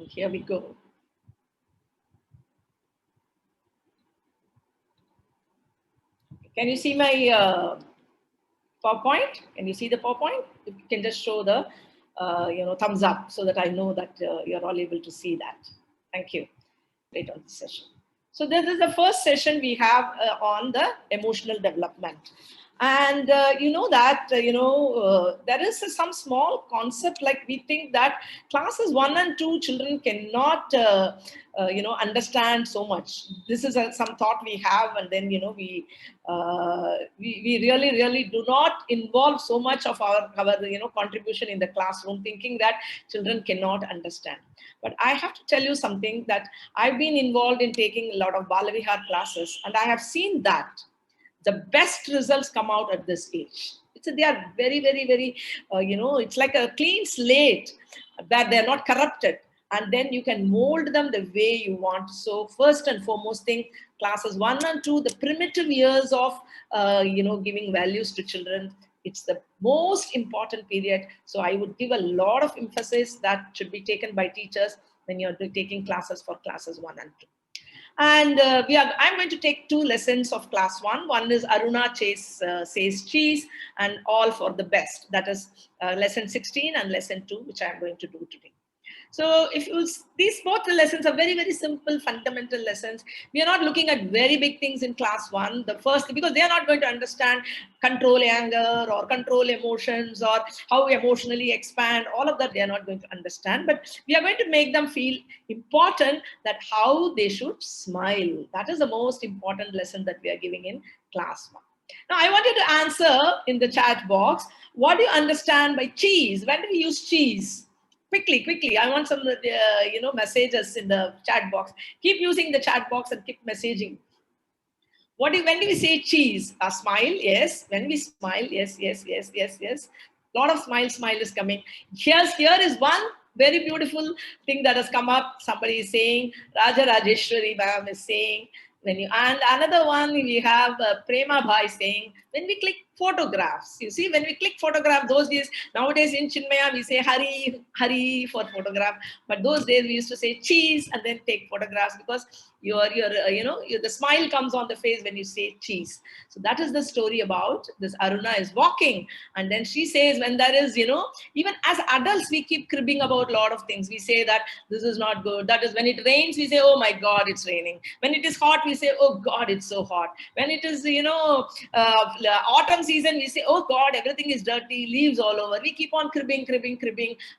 Here we go. Can you see my PowerPoint? Can you see the PowerPoint? If you can just show the thumbs up so that I know that you're all able to see that. Thank you. Right on the session. So this is the first session we have on the emotional development. And you know that, there is some small concept, like we think that classes 1 and 2 children cannot, understand so much. This is some thought we have, and then, we really, really do not involve so much of our contribution in the classroom, thinking that children cannot understand. But I have to tell you something, that I've been involved in taking a lot of Balavihar classes, and I have seen that the best results come out at this age. They are very, very, very, it's like a clean slate, that they're not corrupted. And then you can mold them the way you want. So first and foremost thing, classes 1 and 2, the primitive years of, giving values to children, it's the most important period. So I would give a lot of emphasis that should be taken by teachers when you're taking classes for classes 1 and 2. And I'm going to take 2 lessons of class 1. One is Aruna says cheese, and all for the best. That is lesson 16 and lesson 2, which I'm going to do today. So these both the lessons are very, very simple, fundamental lessons. We are not looking at very big things in class 1. The first, because they are not going to understand control anger or control emotions or how emotionally expand. All of that they are not going to understand. But we are going to make them feel important, that how they should smile. That is the most important lesson that we are giving in class 1. Now, I want you to answer in the chat box, what do you understand by cheese? When do we use cheese? Quickly. I want some, messages in the chat box. Keep using the chat box and keep messaging. When do we say cheese? A smile, yes. When we smile, yes. Lot of smile is coming. Here is one very beautiful thing that has come up. Somebody is saying, Raja Rajeshwari ma'am is saying, and another one we have Prema Bhai saying, when we click photographs, you see, when we click photograph, those days, nowadays in Chinmaya we say Hari for photograph, but those days we used to say cheese and then take photographs, because the smile comes on the face when you say cheese. So that is the story about this. Aruna is walking, and then she says, when there is, even as adults we keep cribbing about a lot of things. We say that this is not good. That is, when it rains we say, oh my God, it's raining. When it is hot we say, oh God, it's so hot. When it is autumn season we say, oh God, everything is dirty, leaves all over. We keep on cribbing.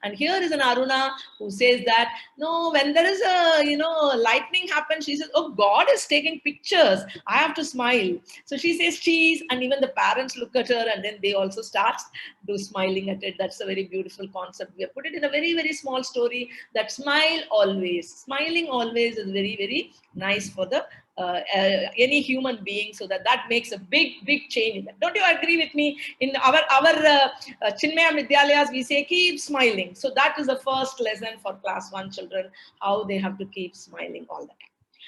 And here is an Aruna who says that no, when there is a lightning happens, she says, oh, God is taking pictures, I have to smile. So she says cheese, and even the parents look at her, and then they also start smiling at it. That's a very beautiful concept. We have put it in a very, very small story, that smiling always is very, very nice for the any human being, so that makes a big change. Don't you agree with me? In our Chinmaya Vidyalayas, we say keep smiling. So that is the first lesson for class 1 children, how they have to keep smiling all the time.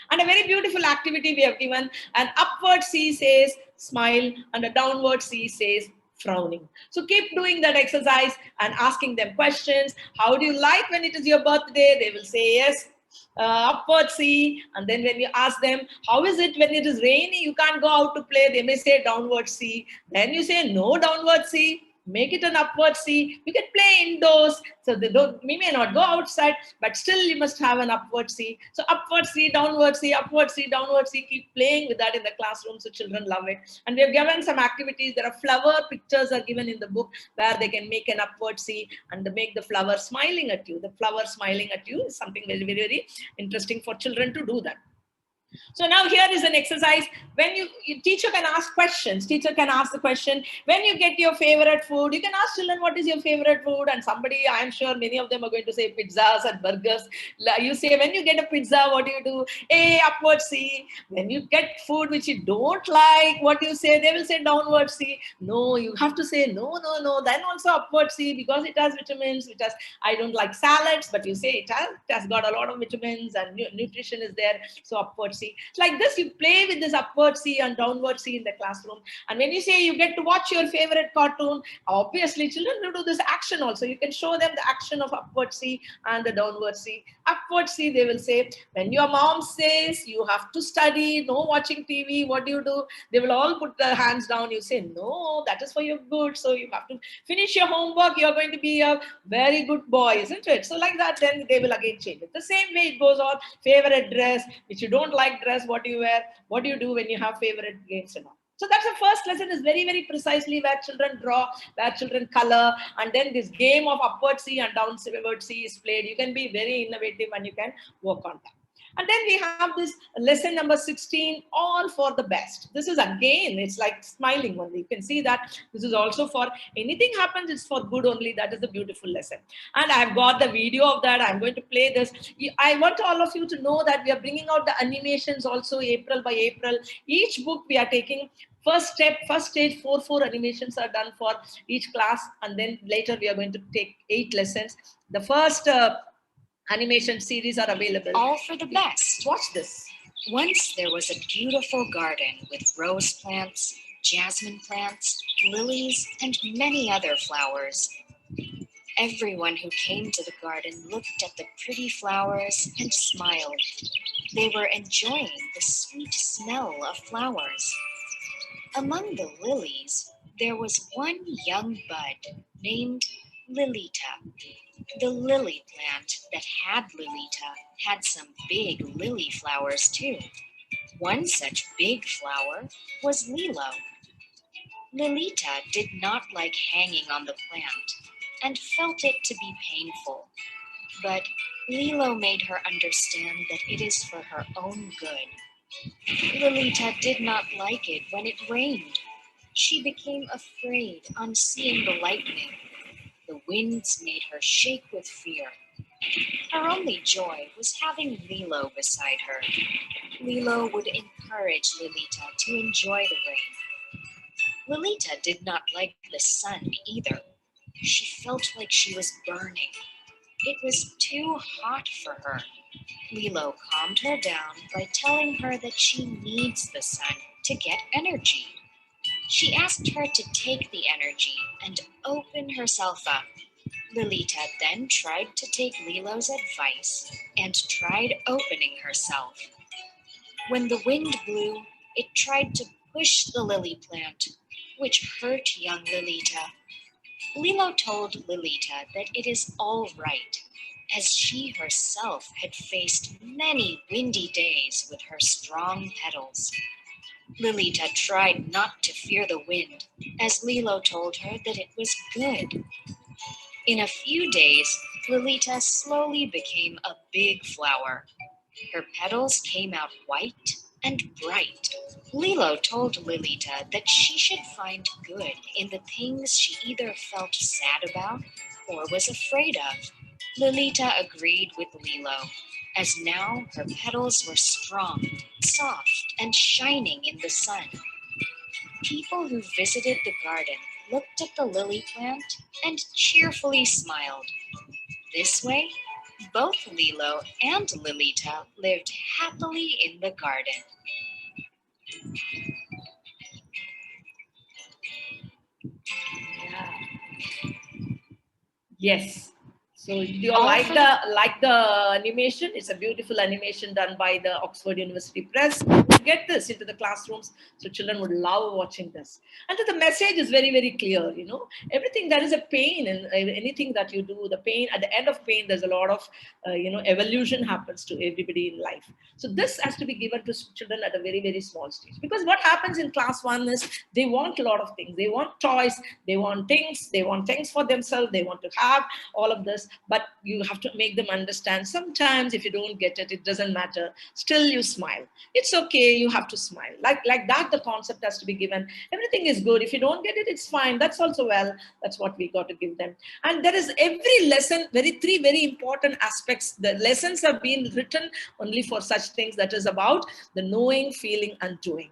And a very beautiful activity we have given. An upward C says smile, and a downward C says frowning. So keep doing that exercise and asking them questions. How do you like when it is your birthday? They will say yes. Upward C. And then when you ask them, how is it when it is rainy, you can't go out to play? They may say downward C. Then you say no, downward C. Make it an upward C. You can play indoors. So we may not go outside, but still you must have an upward C. So upward C, downward C, upward C, downward C. Keep playing with that in the classroom so children love it. And we have given some activities. There are flower pictures are given in the book where they can make an upward C and make the flower smiling at you. The flower smiling at you is something very, very, very interesting for children to do that. So now here is an exercise. When teacher can ask questions. Teacher can ask the question, when you get your favorite food, you can ask children, what is your favorite food? And somebody, I'm sure many of them are going to say pizzas and burgers. You say, when you get a pizza, what do you do? A, upward C. When you get food which you don't like, what do you say? They will say downward C. No, you have to say no. Then also upward C, because it has vitamins. I don't like salads, but you say it has got a lot of vitamins and nutrition is there. So upward C. C. Like this, you play with this upward C and downward C in the classroom. And when you say you get to watch your favorite cartoon, obviously children will do this action also. You can show them the action of upward C and the downward C. Upward C, they will say, when your mom says you have to study, no watching TV, what do? They will all put their hands down. You say, no, that is for your good. So you have to finish your homework. You're going to be a very good boy, isn't it? So like that, then they will again change it. The same way it goes on. Favorite dress, which you don't like dress, what do you wear? What do you do when you have favorite games and all? So that's the first lesson, is very, very precisely where children draw, where children color, and then this game of upward C and downward C is played. You can be very innovative and you can work on that. And then we have this lesson number 16, all for the best. This is again, it's like smiling only. You can see that this is also for anything happens, it's for good only. That is the beautiful lesson. And I've got the video of that. I'm going to play this. I want all of you to know that we are bringing out the animations also April by April. Each book we are taking first step, first stage, four animations are done for each class. And then later we are going to take 8 lessons. The first animation series are available. All for the best. Watch this. Once there was a beautiful garden with rose plants, jasmine plants, lilies, and many other flowers. Everyone who came to the garden looked at the pretty flowers and smiled. They were enjoying the sweet smell of flowers. Among the lilies, there was one young bud named Lilita. The lily plant that had Lilita had some big lily flowers too. One such big flower was Lilo. Lilita did not like hanging on the plant and felt it to be painful. But Lilo made her understand that it is for her own good. Lilita did not like it when it rained. She became afraid on seeing the lightning. The winds made her shake with fear. Her only joy was having Lilo beside her. Lilo would encourage Lilita to enjoy the rain. Lilita did not like the sun either. She felt like she was burning. It was too hot for her. Lilo calmed her down by telling her that she needs the sun to get energy. She asked her to take the energy and open herself up. Lilita then tried to take Lilo's advice and tried opening herself. When the wind blew, it tried to push the lily plant, which hurt young Lilita. Lilo told Lilita that it is all right, as she herself had faced many windy days with her strong petals. Lilita tried not to fear the wind, as Lilo told her that it was good. In a few days, Lilita slowly became a big flower. Her petals came out white and bright. Lilo told Lilita that she should find good in the things she either felt sad about or was afraid of. Lilita agreed with Lilo, as now her petals were strong, soft, and shining in the sun. People who visited the garden looked at the lily plant and cheerfully smiled. This way, both Lilo and Lilita lived happily in the garden. Yes. So do you all like the animation? It's a beautiful animation done by the Oxford University Press. Get this into the classrooms, so children would love watching this. And the message is very, very clear. You know, everything, there is a pain in anything that you do. The pain, at the end of pain, there's a lot of evolution happens to everybody in life. So this has to be given to children at a very, very small stage. Because what happens in class 1 is they want a lot of things. They want toys. They want things for themselves. They want to have all of this. But you have to make them understand, sometimes if you don't get it, it doesn't matter. Still you smile. It's okay, you have to smile. Like that, the concept has to be given. Everything is good. If you don't get it, it's fine. That's also well. That's what we got to give them. And there is every lesson, three very important aspects. The lessons have been written only for such things, that is about the knowing, feeling, and doing.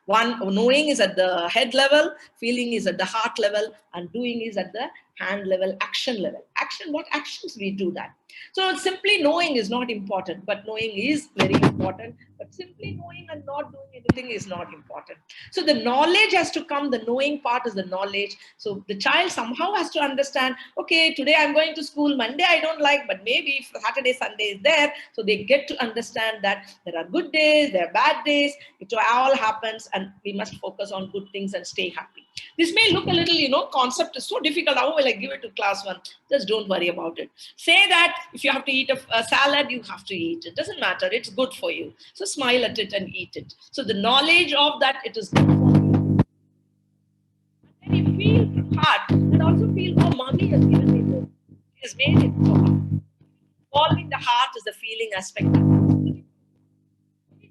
One, knowing is at the head level, feeling is at the heart level, and doing is at the hand level, action level. Action, what actions we do that? So simply knowing is not important, but knowing is very important. But simply knowing and not doing anything is not important. So the knowledge has to come. The knowing part is the knowledge. So the child somehow has to understand, okay, today I'm going to school, Monday I don't like, but maybe Saturday, Sunday is there. So they get to understand that there are good days, there are bad days. It all happens, and we must focus on good things and stay happy. This may look a little, concept is so difficult. How will I give it to class one? Just don't worry about it. Say that if you have to eat a salad, you have to eat it. Doesn't matter. It's good for you. So smile at it and eat it. So the knowledge of that, it is good for you. And then you feel from heart and also feel, oh, mommy has given me this. She has made it for me. Involving the heart is the feeling aspect.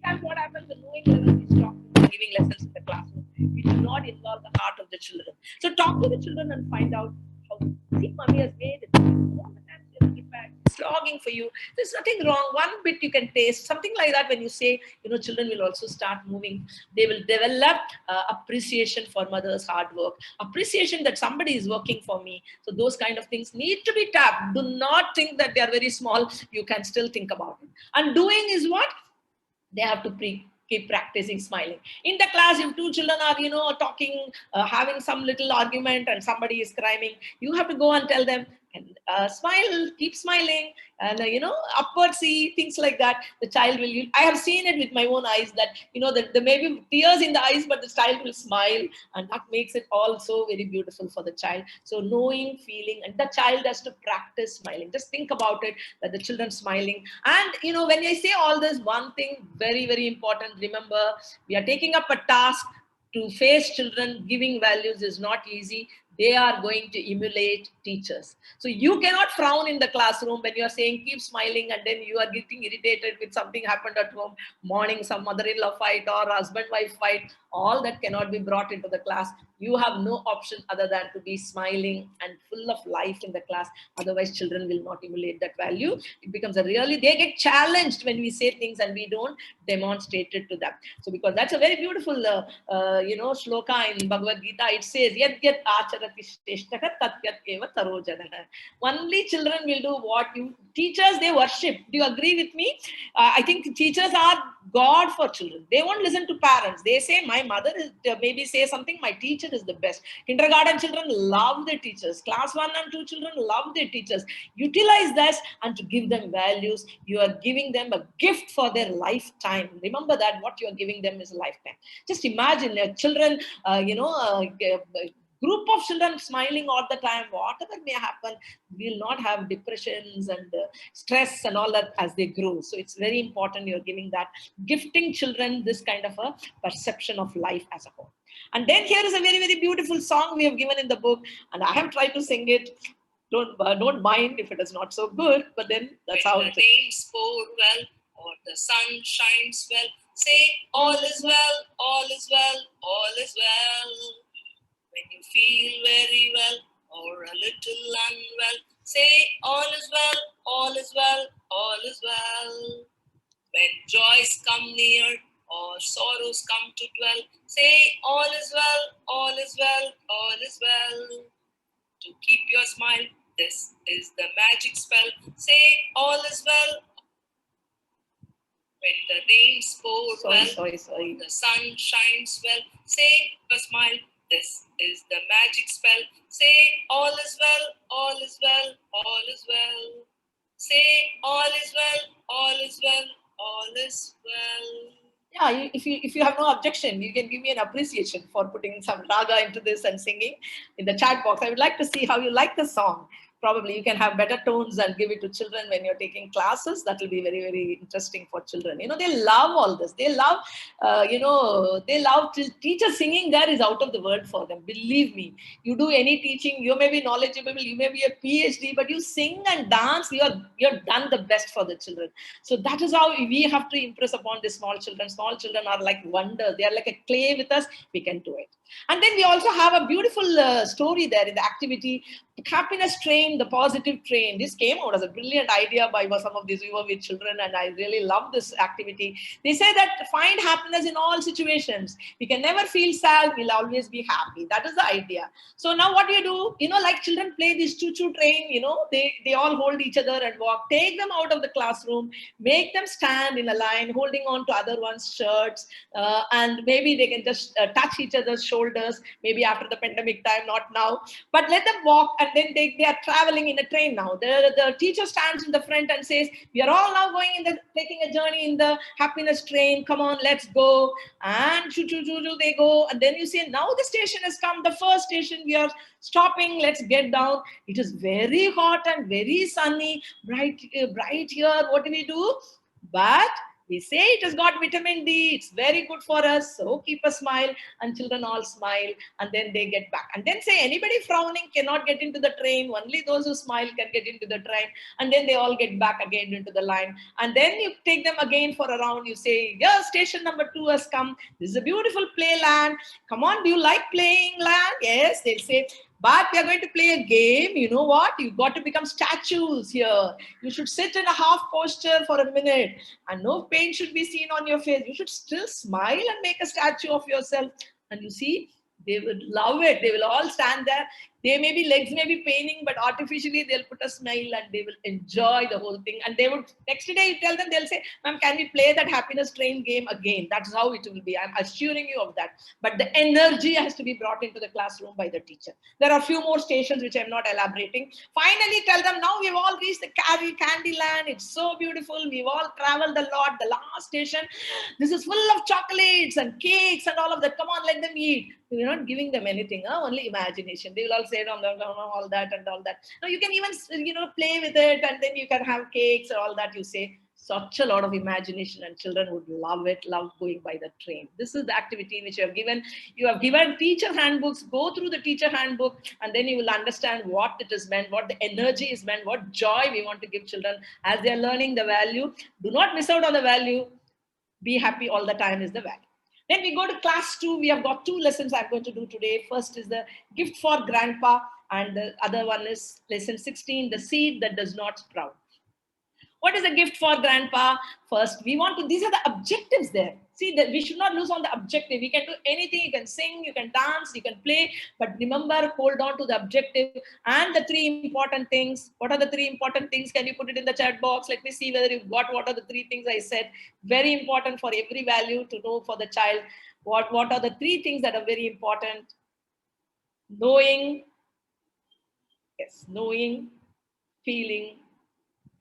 That's what happens in knowing level. We stop giving lessons in the classroom. We do not involve the heart of the children. So talk to the children and find out how. See, mommy has made it. All the time she'll give back. It's logging for you. There's nothing wrong. One bit you can taste. Something like that. When you say, children will also start moving. They will develop appreciation for mother's hard work. Appreciation that somebody is working for me. So those kind of things need to be tapped. Do not think that they are very small. You can still think about it. And doing is what? They have to keep practicing smiling. In the class, if two children are, talking, having some little argument and somebody is crying, you have to go and tell them, and smile, keep smiling, and, upward see, things like that. The child will, I have seen it with my own eyes that, there may be tears in the eyes, but the child will smile, and that makes it also very beautiful for the child. So knowing, feeling, and the child has to practice smiling. Just think about it, that the children smiling. And, when I say all this, one thing very, very important, remember, we are taking up a task. To face children giving values is not easy. They are going to emulate teachers. So you cannot frown in the classroom when you are saying keep smiling, and then you are getting irritated with something happened at home, morning, some mother-in-law fight or husband-wife fight. All that cannot be brought into the class. You have no option other than to be smiling and full of life in the class. Otherwise, children will not emulate that value. It becomes they get challenged when we say things and we don't demonstrate it to them. So because that's a very beautiful, shloka in Bhagavad Gita. It says, yat yat acharati shteshtaka tat yat eva tarojanaha. Only children will do what you, teachers, they worship. Do you agree with me? I think teachers are God for children. They won't listen to parents. They say, my mother is, maybe say something, my teacher is the best. Kindergarten children love their teachers. Class 1 and 2 children love their teachers. Utilize this and to give them values. You are giving them a gift for their lifetime. Remember that what you are giving them is a lifetime. Just imagine children, group of children smiling all the time, whatever may happen, will not have depressions and stress and all that as they grow. So it's very important you're giving that, gifting children this kind of a perception of life as a whole. And then here is a very, very beautiful song we have given in the book, and I have tried to sing it. Don't mind if it is not so good, but then that's when how the it is. rains pour well or the sun shines well, say all is well, all is well, all is well. When you feel very well or a little unwell, say all is well, all is well, all is well. When joys come near or sorrows come to dwell, say all is well, all is well, all is well. To keep your smile, this is the magic spell. Say all is well. When the rains pour Sorry. the sun shines well, say a smile. This is the magic spell. Say all is well, all is well, all is well. Say all is well, all is well, all is well. Yeah, if you have no objection, you can give me an appreciation for putting some raga into this and singing in the chat box. I would like to see how you like the song. Probably you can have better tones and give it to children when you're taking classes. That will be very, very interesting for children. They love all this. They love, teacher singing there is out of the world for them. Believe me, you do any teaching, you may be knowledgeable, you may be a PhD, but you sing and dance, you're done the best for the children. So that is how we have to impress upon the small children. Small children are like wonder. They are like a clay with us. We can do it. And then we also have a beautiful story there in the activity, happiness train, the positive train. This came out as a brilliant idea by some of these viewer with children, and I really love this activity. They say that find happiness in all situations. We can never feel sad, we'll always be happy. That is the idea. So now what do you do? Like children play this choo-choo train, they all hold each other and walk. Take them out of the classroom, make them stand in a line, holding on to other one's shirts, and maybe they can just touch each other's shoulders, maybe after the pandemic time, not now. But let them walk, and then they are traveling in a train now. The teacher stands in the front and says, we are all now going taking a journey in the happiness train. Come on, let's go. And choo choo choo choo, they go. And then you say, now the station has come, the first station, we are stopping, let's get down. It is very hot and very sunny, bright here. What do we do? But we say it has got vitamin D, it's very good for us, so keep a smile. And children all smile, and then they get back. And then say, anybody frowning cannot get into the train, only those who smile can get into the train. And then they all get back again into the line. And then you take them again for a round. You say, yeah, station number 2 has come. This is a beautiful playland. Come on, do you like playing land? Yes, they'll say, but we are going to play a game. You know what? You've got to become statues here. You should sit in a half posture for a minute, and no pain should be seen on your face. You should still smile and make a statue of yourself. And you see, they would love it. They will all stand there. Legs may be paining, but artificially they'll put a smile and they will enjoy the whole thing. And they would, next day you tell them, they'll say, ma'am, can we play that happiness train game again? That's how it will be. I'm assuring you of that. But the energy has to be brought into the classroom by the teacher. There are a few more stations which I'm not elaborating. Finally, tell them, now we've all reached the candy land. It's so beautiful. We've all traveled a lot. The last station, this is full of chocolates and cakes and all of that. Come on, let them eat. We're not giving them anything, only imagination. They will all say all that and all that. Now you can even play with it, and then you can have cakes and all that. You say, such a lot of imagination, and children would love it, love going by the train. This is the activity which you have given. You have given teacher handbooks. Go through the teacher handbook, and then you will understand what it is meant, what the energy is meant, what joy we want to give children as they are learning the value. Do not miss out on the value. Be happy all the time is the value. Then we go to class 2. We have got 2 lessons I'm going to do today. First is the gift for grandpa, and the other one is lesson 16, the seed that does not sprout. What is a gift for grandpa? First, these are the objectives there. See, that we should not lose on the objective. We can do anything. You can sing, you can dance, you can play, but remember, hold on to the objective and the 3 important things. What are the 3 important things? Can you put it in the chat box? Let me see whether you've got what are the 3 things I said. Very important for every value to know for the child. What are the 3 things that are very important? Knowing, feeling,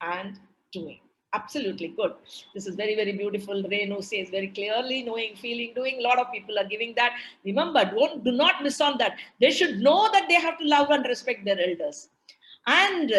and doing. Absolutely good. This is very, very beautiful. Renu says very clearly, knowing, feeling, doing. A lot of people are giving that. Remember, do not miss on that. They should know that they have to love and respect their elders. And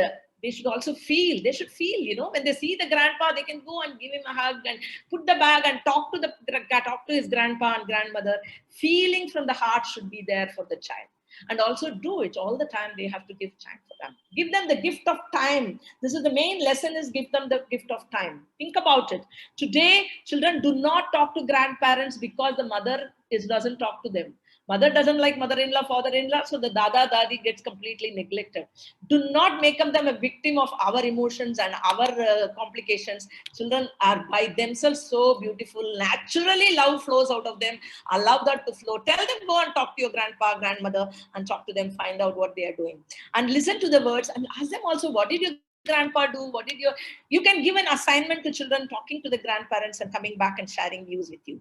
they should also feel. They should feel, when they see the grandpa, they can go and give him a hug and put the bag and talk to his grandpa and grandmother. Feeling from the heart should be there for the child. And also do it all the time. They have to give time for them. Give them the gift of time. This is the main lesson, is give them the gift of time. Think about it. Today, children do not talk to grandparents because the mother doesn't talk to them. Mother doesn't like mother-in-law, father-in-law, so the dada, dadi gets completely neglected. Do not make them a victim of our emotions and our complications. Children are by themselves so beautiful. Naturally, love flows out of them. Allow that to flow. Tell them, go and talk to your grandpa, grandmother, and talk to them, find out what they are doing. And listen to the words, and ask them also, what did your grandpa do? You can give an assignment to children, talking to the grandparents and coming back and sharing views with you.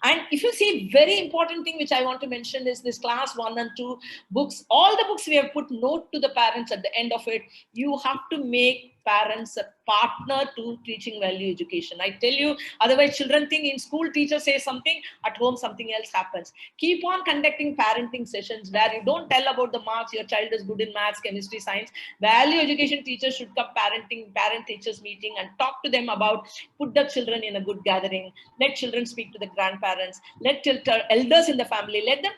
And if you see, very important thing which I want to mention is this class 1 and 2 books. All the books we have put note to the parents at the end of it. You have to make parents a partner to teaching value education. I tell you, otherwise children think in school teacher says something, at home something else happens. Keep on conducting parenting sessions where you don't tell about the marks, your child is good in maths, chemistry, science. Value education teachers should come parent-teachers meeting and talk to them about, put the children in a good gathering, let children speak to the grandparents, let elders in the family, let them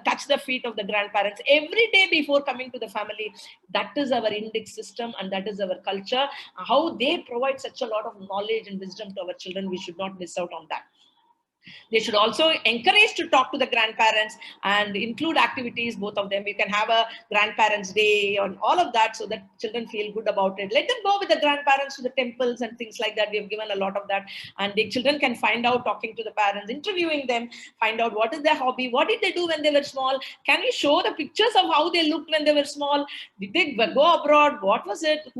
touch the feet of the grandparents every day before coming to the family. That is our index system, and that is our culture. How they provide such a lot of knowledge and wisdom to our children. We should not miss out on that. They should also encourage to talk to the grandparents and include activities, both of them. You can have a grandparents day and all of that so that children feel good about it. Let them go with the grandparents to the temples and things like that. We have given a lot of that. And the children can find out, talking to the parents, interviewing them, find out what is their hobby, what did they do when they were small. Can we show the pictures of how they looked when they were small? Did they go abroad? What was it?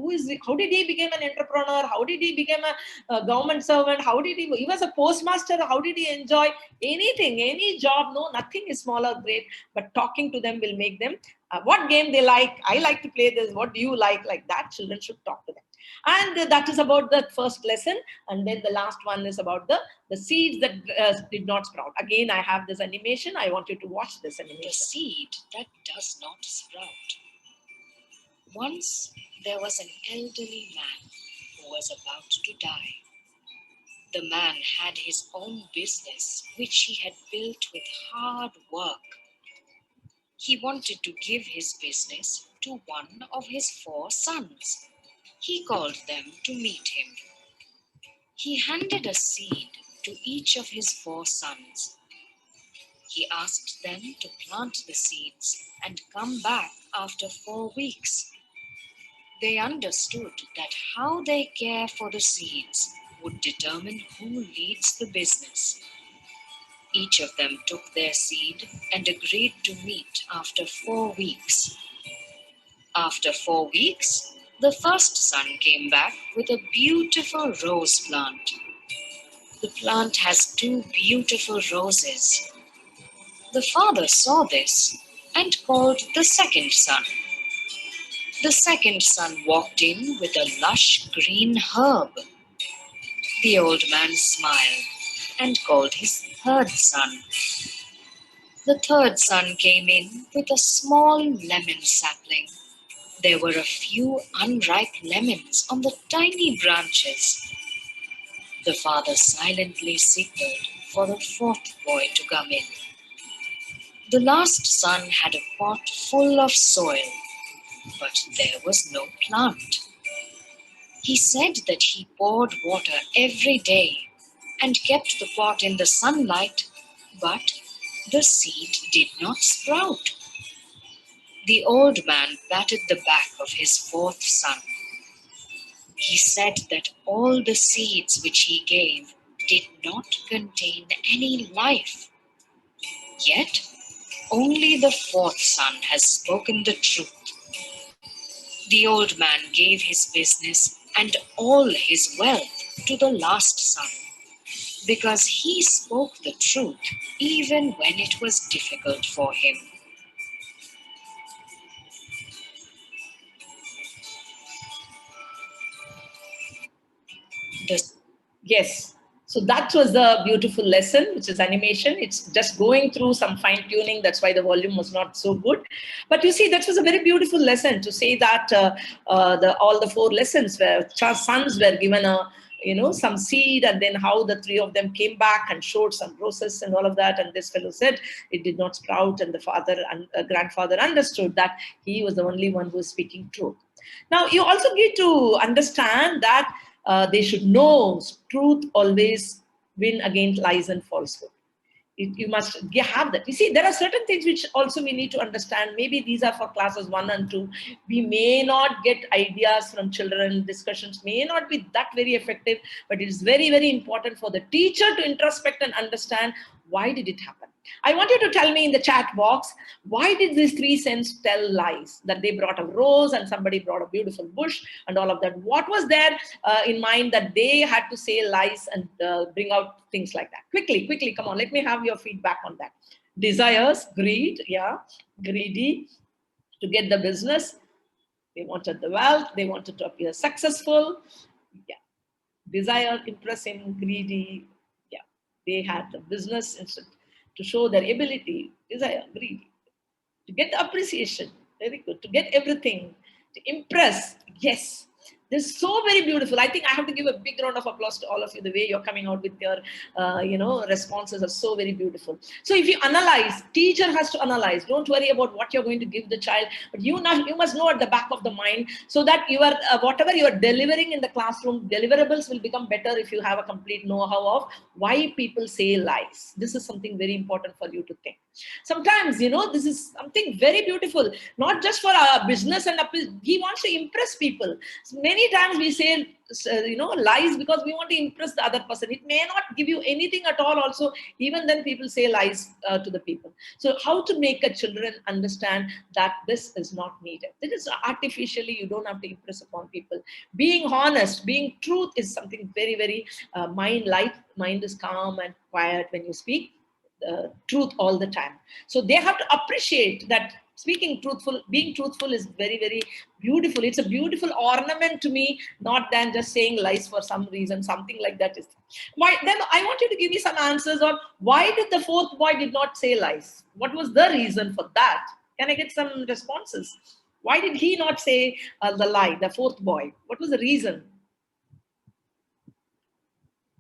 How did he become an entrepreneur? How did he become a government servant? How did he was a postmaster? How did he enjoy anything, any job? No, nothing is small or great, but talking to them will make them what game they like. I like to play this. What do you like that? Children should talk to them. And that is about the first lesson. And then the last one is about the seeds that did not sprout. Again, I have this animation. I want you to watch this animation. The seed that does not sprout. Once there was an elderly man who was about to die. The man had his own business, which he had built with hard work. He wanted to give his business to one of his 4 sons. He called them to meet him. He handed a seed to each of his 4 sons. He asked them to plant the seeds and come back after 4 weeks. They understood that how they care for the seeds would determine who leads the business. Each of them took their seed and agreed to meet after 4 weeks. After 4 weeks, the first son came back with a beautiful rose plant. The plant has 2 beautiful roses. The father saw this and called the second son. The second son walked in with a lush green herb. The old man smiled and called his third son. The third son came in with a small lemon sapling. There were a few unripe lemons on the tiny branches. The father silently signaled for the 4th boy to come in. The last son had a pot full of soil, but there was no plant. He said that he poured water every day and kept the pot in the sunlight, but the seed did not sprout. The old man patted the back of his 4th son. He said that all the seeds which he gave did not contain any life. Yet, only the 4th son has spoken the truth. The old man gave his business and all his wealth to the last son, because he spoke the truth even when it was difficult for him. Yes. So that was the beautiful lesson, which is animation. It's just going through some fine tuning. That's why the volume was not so good. But you see, that was a very beautiful lesson to say that all the 4 lessons where sons were given some seed, and then how the 3 of them came back and showed some process and all of that. And this fellow said it did not sprout, and the father and grandfather understood that he was the only one who was speaking truth. Now, you also need to understand that they should know truth always win against lies and falsehood. You must have that. You see, there are certain things which also we need to understand. Maybe these are for classes 1 and 2. We may not get ideas from children. Discussions may not be that very effective, but it is very, very important for the teacher to introspect and understand why did it happen. I want you to tell me in the chat box, why did these 3 sons tell lies? That they brought a rose and somebody brought a beautiful bush and all of that. What was there in mind that they had to say lies and bring out things like that? Quickly, come on, let me have your feedback on that. Desires, greed, yeah, greedy to get the business. They wanted the wealth, they wanted to appear successful. Yeah, desire, impressing, greedy. Yeah, they had the business instead to show their ability, desire, greed, to get the appreciation, very good, to get everything, to impress, yes. This is so very beautiful. I think I have to give a big round of applause to all of you. The way you're coming out with your, responses are so very beautiful. So if you analyze, teacher has to analyze. Don't worry about what you're going to give the child, but you must know at the back of the mind, so that you are whatever you are delivering in the classroom, deliverables will become better if you have a complete know-how of why people say lies. This is something very important for you to think. Sometimes, this is something very beautiful, not just for our business and he wants to impress people. So many times we say, lies because we want to impress the other person. It may not give you anything at all also. Even then people say lies to the people. So how to make a children understand that this is not needed? This is artificially, you don't have to impress upon people. Being honest, being truth is something very, very mind light. Mind is calm and quiet when you speak truth all the time. So they have to appreciate that being truthful is very, very beautiful. It's a beautiful ornament to me, not than just saying lies for some reason, something like that is. Then I want you to give me some answers on why did the fourth boy did not say lies? What was the reason for that? Can I get some responses? Why did he not say the lie, the fourth boy? What was the reason?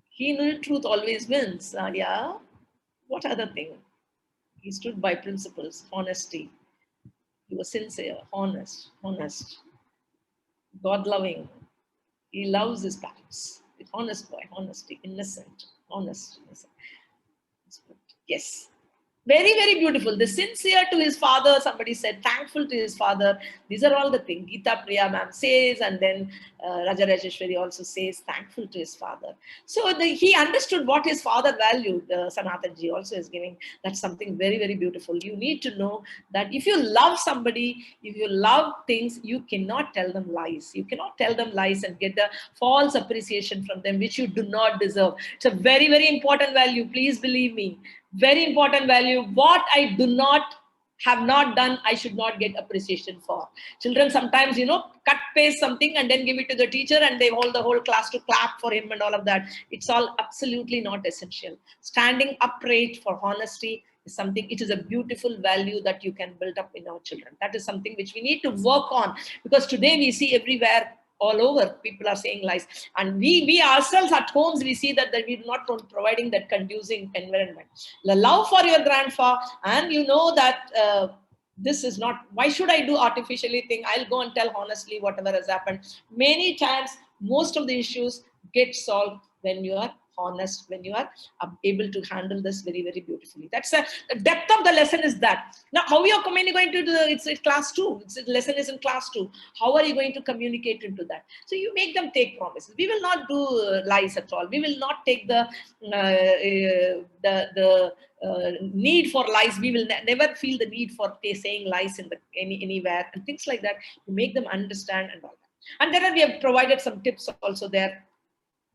He knew truth always wins. Yeah. What other thing? He stood by principles, honesty. He was sincere, honest, God loving. He loves his parents. Honest boy, honesty, innocent, honest. Innocent. Yes. Very, very beautiful. The sincere to his father, somebody said, thankful to his father. These are all the things Geeta Priya ma'am says, and then Raja Rajeshwari also says, thankful to his father. So he understood what his father valued. Sanathanji also is giving, that's something very, very beautiful. You need to know that if you love somebody, if you love things, you cannot tell them lies. You cannot tell them lies and get the false appreciation from them, which you do not deserve. It's a very, very important value. Please believe me. Very important value. What I have not done, I should not get appreciation for. Children sometimes, cut paste something and then give it to the teacher and they hold the whole class to clap for him and all of that. It's all absolutely not essential. Standing upright for honesty is something, it is a beautiful value that you can build up in our children. That is something which we need to work on, because today we see everywhere, all over, people are saying lies, and we ourselves at homes, we see that we're not providing that conducive environment. The love for your grandpa, and you know that this is not, why should I do artificially thing? I'll go and tell honestly whatever has happened. Many times most of the issues get solved when you are honest, when you are able to handle this very, very beautifully. That's the depth of the lesson is that. Now, how you are going to do it's class 2. The lesson is in class 2. How are you going to communicate into that? So you make them take promises. We will not do lies at all. We will not take the need for lies. We will never feel the need for saying lies in anywhere and things like that. You make them understand and all that. And then we have provided some tips also there.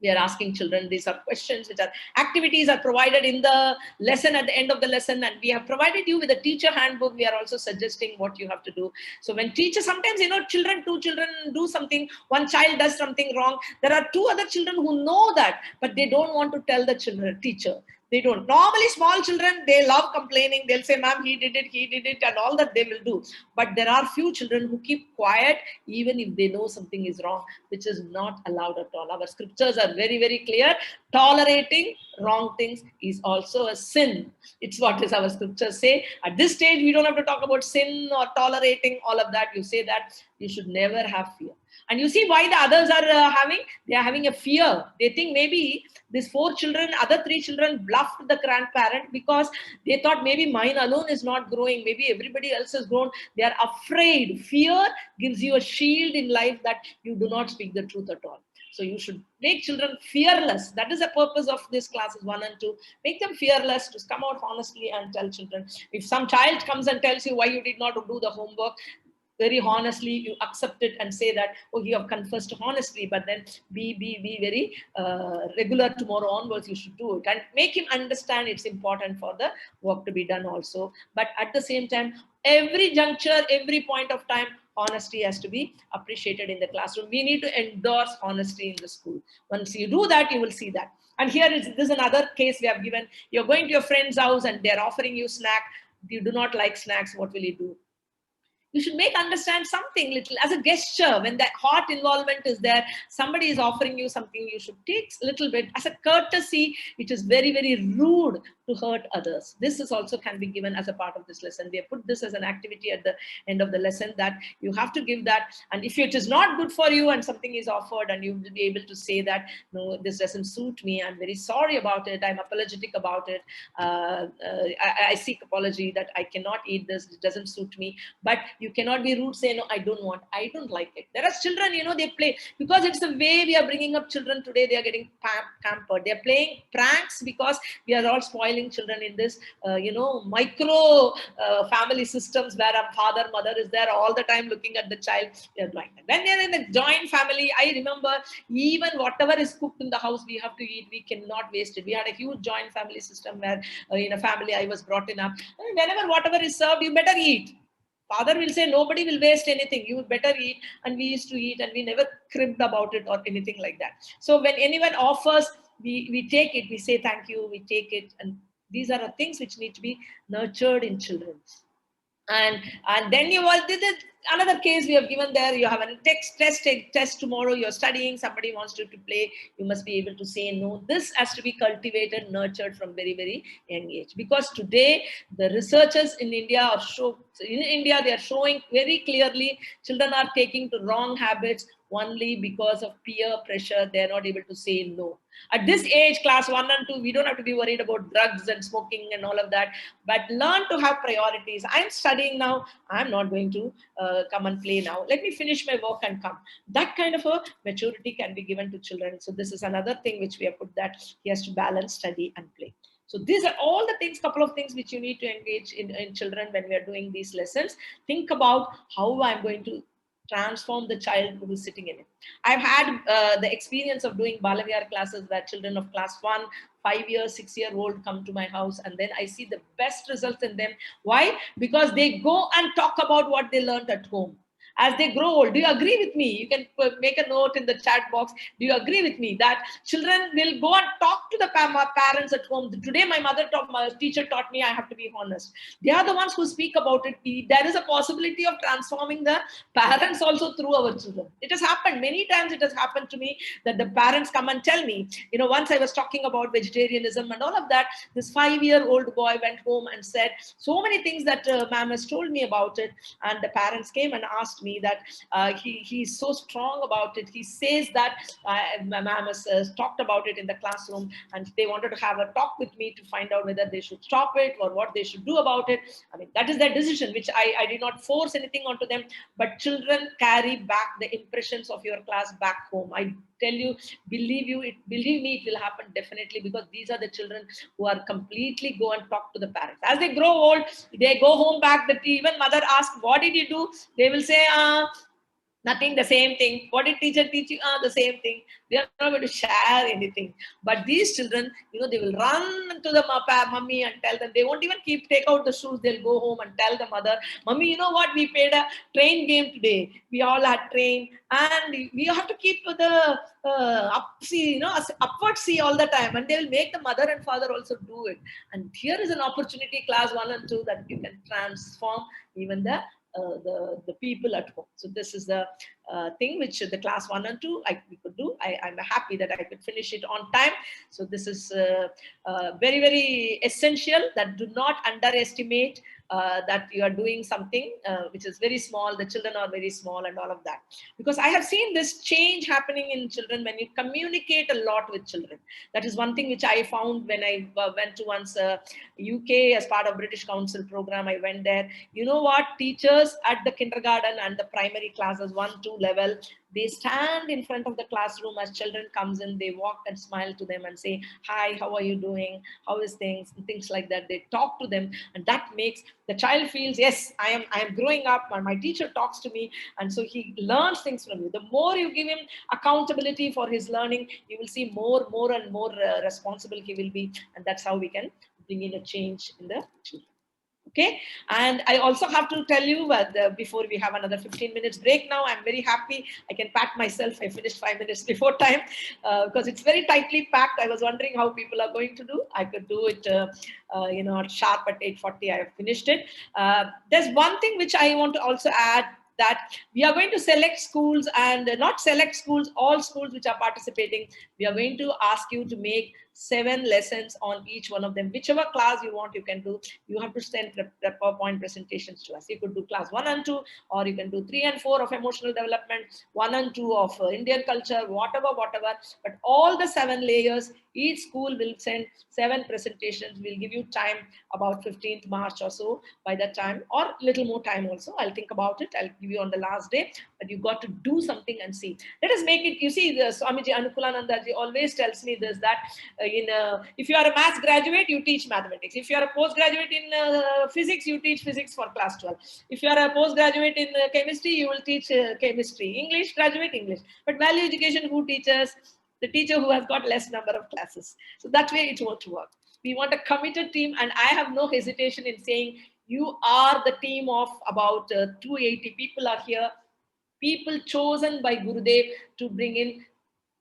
We are asking children, these are questions, which are activities are provided in the lesson at the end of the lesson, and we have provided you with a teacher handbook. We are also suggesting what you have to do. So when teachers, sometimes, two children do something, one child does something wrong, there are two other children who know that, but they don't want to tell the teacher. They don't. Normally, small children, they love complaining. They'll say, ma'am, he did it, and all that they will do. But there are few children who keep quiet, even if they know something is wrong, which is not allowed at all. Our scriptures are very, very clear. Tolerating wrong things is also a sin. It's what is our scriptures say. At this stage, we don't have to talk about sin or tolerating, all of that. You say that you should never have fear. And you see why the others are they are having a fear. They think maybe these 4 children, other 3 children bluffed the grandparent because they thought maybe mine alone is not growing. Maybe everybody else has grown. They are afraid. Fear gives you a shield in life that you do not speak the truth at all. So you should make children fearless. That is the purpose of this classes 1 and 2. Make them fearless, to come out honestly and tell children. If some child comes and tells you why you did not do the homework, very honestly, you accept it and say that, oh, you have confessed honestly, but then be very regular. Tomorrow onwards, you should do it, and make him understand it's important for the work to be done also. But at the same time, every juncture, every point of time, honesty has to be appreciated in the classroom. We need to endorse honesty in the school. Once you do that, you will see that. And here is this is another case we have given. You're going to your friend's house and they're offering you snack. You do not like snacks. What will you do? You should make understand something little as a gesture. When that heart involvement is there, somebody is offering you something, you should take a little bit as a courtesy. It is very, very rude to hurt others. This is also can be given as a part of this lesson. We have put this as an activity at the end of the lesson, that you have to give that. And if it is not good for you and something is offered, and you will be able to say that, no, this doesn't suit me, I'm very sorry about it, I'm apologetic about it, I seek apology that I cannot eat this, it doesn't suit me. But you cannot be rude, say, no, I don't like it. There are children, they play, because it's the way we are bringing up children today. They are getting pampered. They're playing pranks, because we are all spoiling children in this, micro family systems, where a father, mother is there all the time looking at the child. They're doing that. When they're in a joint family, I remember, even whatever is cooked in the house, we have to eat. We cannot waste it. We had a huge joint family system where, in a family I was brought in up, whenever whatever is served, you better eat. Father will say, nobody will waste anything, you better eat. And we used to eat, and we never cribbed about it or anything like that. So when anyone offers, we take it, we say thank you, we take it. And these are the things which need to be nurtured in children. And then you all did it. Another case we have given there, you have a test tomorrow, you're studying, somebody wants you to play, you must be able to say no. This has to be cultivated, nurtured from very, very young age. Because today the researchers in India they are showing very clearly, children are taking to wrong habits only because of peer pressure. They are not able to say no. At this age, class 1 and 2, we don't have to be worried about drugs and smoking and all of that, but learn to have priorities. I'm studying now, I'm not going to come and play now. Let me finish my work and come. That kind of a maturity can be given to children. So this is another thing which we have put, that he has to balance study and play. So these are all the things, couple of things which you need to engage in children when we are doing these lessons. Think about how I'm going to transform the child who is sitting in it. I've had the experience of doing Balavihar classes where children of class 1, 5-year, 6-year-old come to my house, and then I see the best results in them. Why? Because they go and talk about what they learned at home. As they grow old, do you agree with me? You can make a note in the chat box. Do you agree with me that children will go and talk to the parents at home? Today, my teacher taught me I have to be honest. They are the ones who speak about it. There is a possibility of transforming the parents also through our children. It has happened many times. It has happened to me that the parents come and tell me, once I was talking about vegetarianism and all of that, this 5-year-old boy went home and said so many things that ma'am has told me about it. And the parents came and asked me that he's so strong about it. He says that ma'am has talked about it in the classroom, and they wanted to have a talk with me to find out whether they should stop it or what they should do about it. I mean, that is their decision, which I did not force anything onto them. But children carry back the impressions of your class back home. I tell you, believe me, it will happen definitely, because these are the children who are completely go and talk to the parents. As they grow old, they go home back. That even mother asks, what did you do? They will say, nothing, the same thing. What did teacher teach you? The same thing. They are not going to share anything. But these children, they will run to the mummy and tell them. They won't even take out the shoes. They'll go home and tell the mother, mummy, you know what? We played a train game today. We all had train, and we have to keep the upward sea all the time. And they will make the mother and father also do it. And here is an opportunity, class 1 and 2, that you can transform even the people at home. So this is the thing which the class 1 and 2 we could do. I'm happy that I could finish it on time. So this is very, very essential, that do not underestimate that you are doing something which is very small. The children are very small and all of that. Because I have seen this change happening in children when you communicate a lot with children. That is one thing which I found when I went to once UK as part of British Council program. I went there. You know what? Teachers at the kindergarten and the primary classes 1, 2 level, they stand in front of the classroom as children comes in. They walk and smile to them and say, hi, how are you doing? How is things? And things like that. They talk to them, and that makes the child feels, yes, I am growing up, and my teacher talks to me, and so he learns things from you. The more you give him accountability for his learning, you will see more and more responsible he will be, and that's how we can bring in a change in the children. Okay, and I also have to tell you before we have another 15 minutes break now, I'm very happy. I can pat myself. I finished 5 minutes before time because it's very tightly packed. I was wondering how people are going to do. I could do it, sharp at 8:40. I have finished it. There's one thing which I want to also add, that we are going to select schools, and not select schools, all schools which are participating. We are going to ask you to make 7 lessons on each one of them. Whichever class you want, you can do. You have to send PowerPoint presentations to us. You could do class 1 and 2, or you can do 3 and 4 of emotional development, 1 and 2 of Indian culture, whatever. But all the 7 layers, each school will send 7 presentations. We'll give you time about 15th March or so. By that time, or little more time also, I'll think about it. I'll give you on the last day, but you got to do something and see. Let us make it. You see, the Swamiji Anukulanandaji always tells me this, that if you are a maths graduate, you teach mathematics. If you are a postgraduate in physics, you teach physics for class 12. If you are a postgraduate in chemistry, you will teach chemistry. English graduate, English. But value education, who teaches? The teacher who has got less number of classes. So that way it won't work. We want a committed team, and I have no hesitation in saying you are the team of about 280 people are here, people chosen by Gurudev to bring in,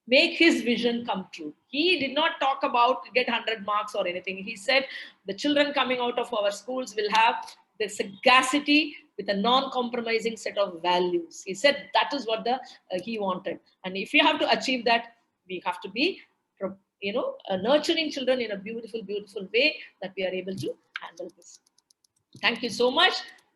make his vision come true. He did not talk about get 100 marks or anything. He said the children coming out of our schools will have the sagacity with a non-compromising set of values. He said that is what he wanted. And if we have to achieve that, we have to be, nurturing children in a beautiful, beautiful way, that we are able to handle this. Thank you so much.